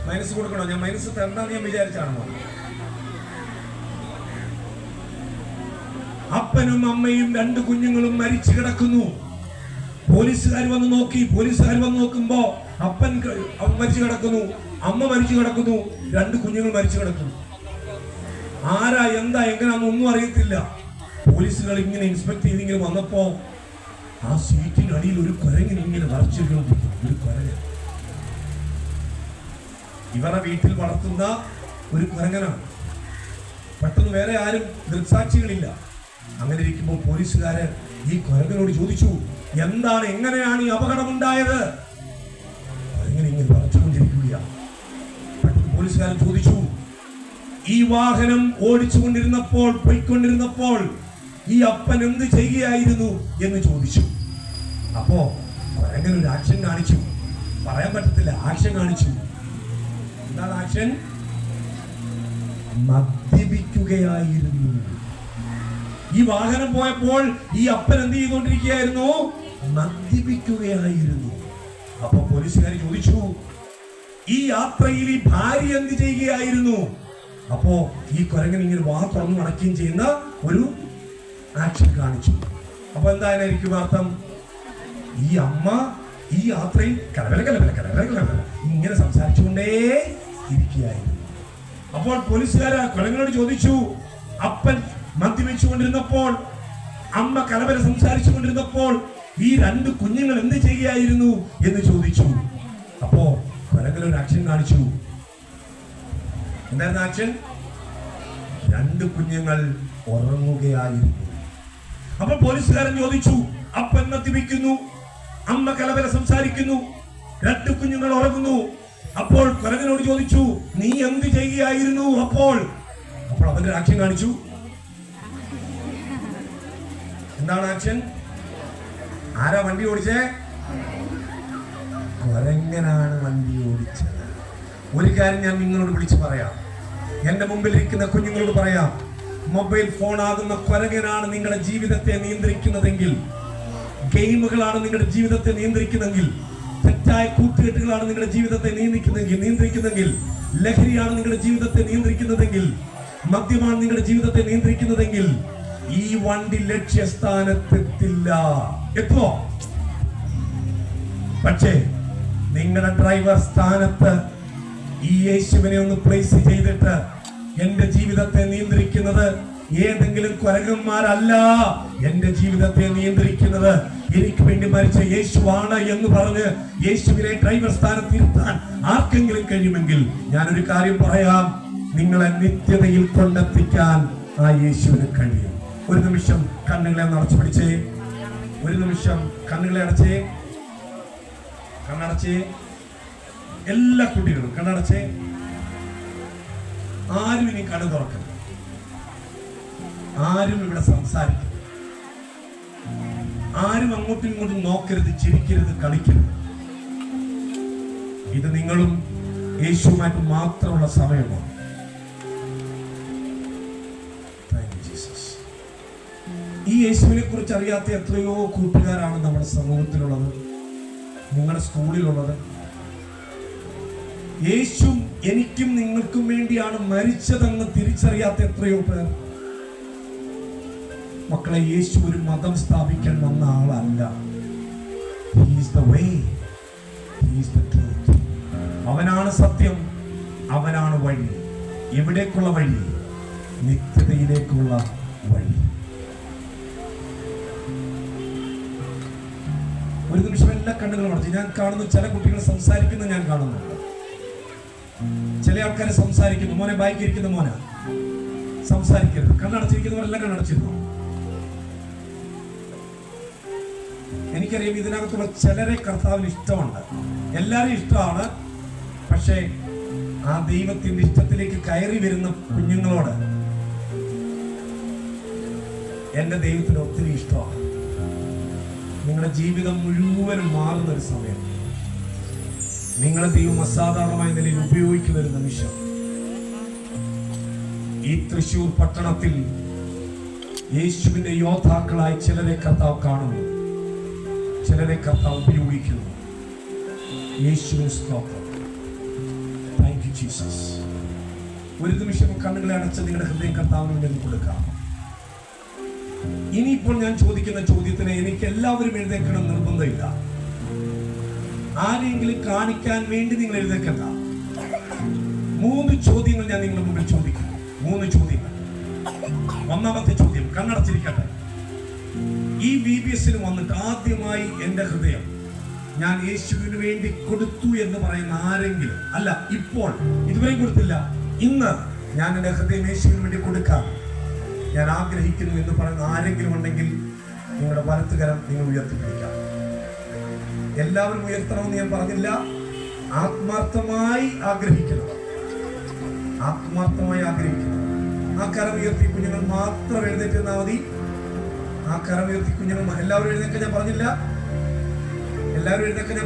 Minus കൊടുക്കണോ? ഞാൻ minus തരണ്ടെന്ന് ഞാൻ വിചാരിച്ചാണോ? അപ്പനും അമ്മയും 2 കുഞ്ഞുങ്ങളും മരിച്ചു കിടക്കുന്നു. പോലീസുകാർ വന്ന് നോക്കി. പോലീസുകാർ വന്ന് നോക്കുമ്പോ അപ്പൻ മരിച്ചു കിടക്കുന്നു, അമ്മ മരിച്ചു കിടക്കുന്നു, 2 കുഞ്ഞുങ്ങൾ മരിച്ചു കിടക്കുന്നു. ആരാ എന്താ എങ്ങനെയാണെന്നൊന്നും അറിയത്തില്ല. പോലീസുകൾ ഇങ്ങനെ ഇൻസ്പെക്ട് ചെയ്തിങ്ങനെ വന്നപ്പോ ആ സീറ്റിനടിയിൽ ഒരു കുരങ്ങിന് ഇങ്ങനെ വരച്ചിരിക്കുന്നു. ഒരു കുരങ്ങൻ ഇവരുടെ വീട്ടിൽ വളർത്തുന്ന ഒരു കുരങ്ങനാണ്. പെട്ടെന്ന് വേറെ ആരും ദൃക്സാക്ഷികളില്ല. അങ്ങനെ ഇരിക്കുമ്പോൾ പോലീസുകാര് ഈ കുരങ്ങനോട് ചോദിച്ചു, എന്താണ്, എങ്ങനെയാണ് ഈ അപകടമുണ്ടായത്? കുരങ്ങൻ ഇങ്ങനെ വരച്ചുകൊണ്ടിരിക്കുകയാണ്. പെട്ടെന്ന് പോലീസുകാരൻ ചോദിച്ചു, ഈ വാഹനം ഓടിച്ചുകൊണ്ടിരുന്നപ്പോൾ, പോയിക്കൊണ്ടിരുന്നപ്പോൾ ഈ അപ്പൻ എന്ത് ചെയ്യുകയായിരുന്നു എന്ന് ചോദിച്ചു. അപ്പോ കുരങ്ങൻ ഒരു ആക്ഷൻ കാണിച്ചു. പറയാൻ പറ്റത്തില്ല, ആക്ഷൻ കാണിച്ചു. എന്താണ് ആക്ഷൻ? മദ്യപിക്കുകയായിരുന്നു. ഈ വാഹനം പോയപ്പോൾ ഈ അപ്പൻ എന്ത് ചെയ്തുകൊണ്ടിരിക്കുകയായിരുന്നു? മദ്യപിക്കുകയായിരുന്നു. അപ്പൊ പോലീസുകാർ ചോദിച്ചു, ഈ യാത്രയിൽ ഈ ഭാര്യ എന്ത് ചെയ്യുകയായിരുന്നു? അപ്പോ ഈ കുരങ്ങൻ ഇങ്ങനെ വാ തുറന്നു നടക്കുകയും ചെയ്യുന്ന ഒരു ആക്ഷൻ കാണിച്ചു. അപ്പൊ എന്തായിരിക്കും അർത്ഥം? ഈ അമ്മ ഈ യാത്രയിൽ കലവല കലവല കലവല കലവല ഇങ്ങനെ സംസാരിച്ചുകൊണ്ടേ ഇരിക്കുകയായിരുന്നു. അപ്പോൾ പോലീസുകാർ കുരങ്ങനോട് ചോദിച്ചു, അപ്പൻ മദ്യപിച്ചുകൊണ്ടിരുന്നപ്പോൾ, അമ്മ കലവല സംസാരിച്ചു കൊണ്ടിരുന്നപ്പോൾ ഈ 2 കുഞ്ഞുങ്ങൾ എന്ത് ചെയ്യുകയായിരുന്നു എന്ന് ചോദിച്ചു. അപ്പോ കുരങ്ങൻ ഒരു ആക്ഷൻ കാണിച്ചു. എന്തായിരുന്നു ആക്ഷൻ? 2 കുഞ്ഞുങ്ങൾ ഉറങ്ങുകയായിരുന്നു. അപ്പോൾ പോലീസുകാരൻ ചോദിച്ചു, അപ്പൻ മദ്യപിക്കുന്നു, അമ്മ കലവല സംസാരിക്കുന്നു, 2 കുഞ്ഞുങ്ങൾ ഉറങ്ങുന്നു. അപ്പോൾ കുരങ്ങനോട് ചോദിച്ചു, നീ എന്ത് ചെയ്യുകയായിരുന്നു? അപ്പോൾ അവന്റെ ആക്ഷൻ കാണിച്ചു. എന്താണ് ആക്ഷൻ? ആരാ വണ്ടി ഓടിച്ചേ? കുരങ്ങനാണ് വണ്ടി ഓടിച്ചത്. ഒരു കാര്യം ഞാൻ നിങ്ങളോട് വിളിച്ചു പറയാം, എന്റെ മുമ്പിൽ ഇരിക്കുന്ന കുഞ്ഞുങ്ങളോട് പറയാം, മൊബൈൽ ഫോൺ ആകുന്ന കുരങ്ങനാണ് നിങ്ങളുടെ ജീവിതത്തെ നിയന്ത്രിക്കുന്നതെങ്കിൽ, ഗെയിമുകളാണ് നിങ്ങളുടെ ജീവിതത്തെ നിയന്ത്രിക്കുന്നതെങ്കിൽ, തെറ്റായ കൂട്ടുകെട്ടുകളാണ് നിങ്ങളുടെ ജീവിതത്തെ നിയന്ത്രിക്കുന്നതെങ്കിൽ, ലഹരിയാണ് നിങ്ങളുടെ ജീവിതത്തെ നിയന്ത്രിക്കുന്നതെങ്കിൽ, മദ്യമാണ് നിങ്ങളുടെ ജീവിതത്തെ നിയന്ത്രിക്കുന്നതെങ്കിൽ, ഈ വണ്ടി ലക്ഷ്യസ്ഥാനത്തെത്തില്ല. എത്തുമോ? പക്ഷേ നിങ്ങളുടെ ഡ്രൈവർ സ്ഥാനത്ത് ഈ യേശുവിനെ ഒന്ന് പ്ലേസ് ചെയ്തിട്ട് എന്റെ ജീവിതത്തെ നിയന്ത്രിക്കുന്നത് ഏതെങ്കിലും കുരങ്ങന്മാരല്ല. എന്റെ ജീവിതത്തെ നിയന്ത്രിക്കുന്നത് എനിക്ക് വേണ്ടി മരിച്ച യേശുവാണ് എന്ന് പറഞ്ഞ് യേശുവിനെ ഡ്രൈവർ സ്ഥാനത്ത് ഇരുത്താൻ ആർക്കെങ്കിലും കഴിയുമെങ്കിൽ ഞാനൊരു കാര്യം പറയാം, നിങ്ങളെ നിത്യതയിൽ കൊണ്ടെത്തിക്കാൻ ആ യേശുവിന് കഴിയും. ഒരു നിമിഷം കണ്ണുകളെ അടച്ചു പിടിച്ചേ. ഒരു നിമിഷം കണ്ണുകളെ അടച്ചേ. കണ്ണടച്ചേ. എല്ലാ കുട്ടികളും കണ്ണടച്ചേ. ആരും ഇനി കണ്ണു തുറക്കരുത്. ആരും ഇവിടെ സംസാരിക്കരുത്. ആരും അങ്ങോട്ടും ഇങ്ങോട്ടും നോക്കരുത്, ചിരിക്കരുത്, കളിക്കരുത്. ഇത് നിങ്ങളും യേശുവുമായിട്ട് മാത്രമുള്ള സമയമാണ്. ഈ യേശുവിനെ കുറിച്ച് അറിയാത്ത എത്രയോ കൂട്ടുകാരാണ് നമ്മുടെ സമൂഹത്തിലുള്ളത്, നിങ്ങളുടെ സ്കൂളിലുള്ളത്. യേശു എനിക്കും നിങ്ങൾക്കും വേണ്ടിയാണ് മരിച്ചതെന്ന് തിരിച്ചറിയാത്ത എത്രയോ പേർ. മക്കളെ, യേശു ഒരു മതം സ്ഥാപിക്കാൻ വന്ന ആളല്ല. He is the way, he is the truth. അവനാണ് സത്യം, അവനാണ് വഴി. എവിടേക്കുള്ള വഴി? നിത്യതയിലേക്കുള്ള വഴി. ഒരു നിമിഷം എല്ലാ കണ്ണുകളും അടച്ചു. ഞാൻ കാണുന്നു ചില കുട്ടികൾ സംസാരിക്കുന്നത് ഞാൻ കാണുന്നുണ്ട്. ചില ആൾക്കാരെ സംസാരിക്കുന്നു. മോനെ, ബൈക്ക് ഇരിക്കുന്ന മോനെ സംസാരിക്കരുത്. കണ്ണടച്ചിരിക്കുന്നവരെല്ലാം കണ്ണടച്ചിരുന്നു. എനിക്കറിയാം ഇതിനകത്തുള്ള ചിലരെ കർത്താവിന് ഇഷ്ടമുണ്ട്. എല്ലാവരും ഇഷ്ടമാണ്. പക്ഷേ ആ ദൈവത്തിന്റെ ഇഷ്ടത്തിലേക്ക് കയറി വരുന്ന കുഞ്ഞുങ്ങളോട് എന്റെ ദൈവത്തിന് ഒത്തിരി ഇഷ്ടമാണ്. നിങ്ങളുടെ ജീവിതം മുഴുവനും മാറുന്ന ഒരു സമയം, നിങ്ങളെ ദൈവം അസാധാരണമായ നിലയിൽ ഉപയോഗിക്കുന്ന ഒരു നിമിഷം. ഈ തൃശ്ശൂർ ചിലരെ കർത്താവ് ഉപയോഗിക്കുന്നു. യേശുവിന് സ്തോത്രം. Thank you Jesus. ഒരു നിമിഷം കണ്ണുകളെ അടച്ച് നിങ്ങളുടെ ഹൃദയം കർത്താവിന് മുന്നിൽ കൊടുക്കാം. ഇനിയിപ്പോൾ ഞാൻ ചോദിക്കുന്ന ചോദ്യത്തിന് എനിക്ക് എല്ലാവരും എഴുന്നേൽക്കണം നിർബന്ധമില്ല. ആരെങ്കിലും കാണിക്കാൻ വേണ്ടി നിങ്ങൾ എഴുന്നേൽക്കണ്ട. 3 ചോദ്യങ്ങൾ ഞാൻ നിങ്ങളുടെ മുമ്പിൽ ചോദിക്കുന്നു. 3 ചോദ്യങ്ങൾ. ഒന്നാമത്തെ ചോദ്യം, കണ്ണടച്ചിരിക്കട്ടെ. ഈ VBS വന്നിട്ട് ആദ്യമായി എൻ്റെ ഹൃദയം ഞാൻ യേശുവിന് വേണ്ടി കൊടുത്തു എന്ന് പറയുന്ന ആരെങ്കിലും, അല്ല ഇപ്പോൾ ഇതുവരെയും കൊടുത്തില്ല, ഇന്ന് ഞാൻ എൻ്റെ ഹൃദയം യേശുവിന് വേണ്ടി കൊടുക്കാം ഞാൻ ആഗ്രഹിക്കുന്നു എന്ന് പറയുന്ന ആരെങ്കിലും ഉണ്ടെങ്കിൽ നിങ്ങളുടെ വലത്തുകരം നിങ്ങൾ ഉയർത്തിപ്പിടിക്കാം. എല്ലാവരും ഉയർത്തണമെന്ന് ഞാൻ പറഞ്ഞില്ല. ആത്മാർത്ഥമായി ആഗ്രഹിക്കുന്നവർ, ആത്മാർത്ഥമായി ആഗ്രഹിക്കുന്നവർ ആ കരം ഉയർത്തി. കുഞ്ഞുങ്ങൾ മാത്രം എഴുന്നേറ്റുന്നാൽ മതി. ആ കരം ഉയർത്തി കുഞ്ഞുങ്ങൾ എല്ലാവരും എഴുന്നേക്കാൻ ഞാൻ പറഞ്ഞില്ല. എല്ലാവരും എഴുന്നേക്കാൻ